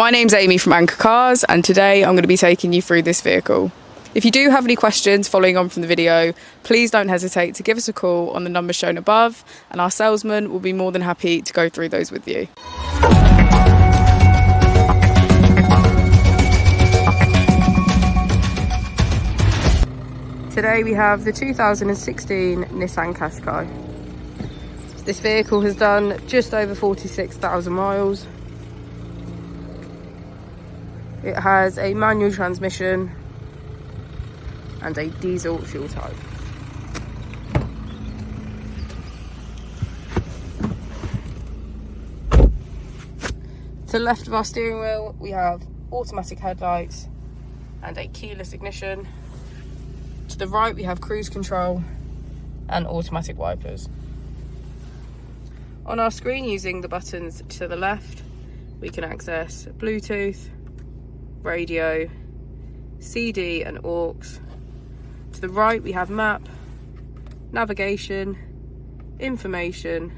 My name's Amy from Anchor Cars, and today I'm going to be taking you through this vehicle. If you do have any questions following on from the video, please don't hesitate to give us a call on the number shown above, and our salesman will be more than happy to go through those with you. Today we have the 2016 Nissan Qashqai. This vehicle has done just over 46,000 miles. It has a manual transmission and a diesel fuel type. To the left of our steering wheel, we have automatic headlights and a keyless ignition. To the right, we have cruise control and automatic wipers. On our screen, using the buttons to the left, we can access Bluetooth, radio, CD and aux. To the right we have map, navigation, information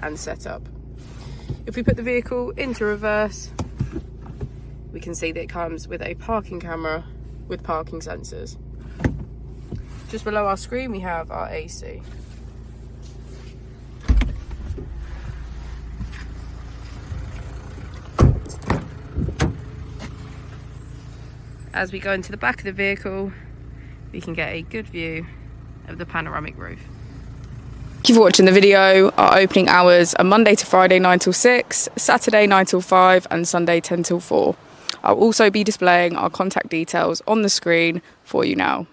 and setup. If we put the vehicle into reverse, we can see that it comes with a parking camera with parking sensors. Just below our screen we have our AC. As we go into the back of the vehicle, we can get a good view of the panoramic roof. Thank you for watching the video. Our opening hours are Monday to Friday 9 till 6, Saturday 9 till 5 and Sunday 10 till 4. I'll also be displaying our contact details on the screen for you now.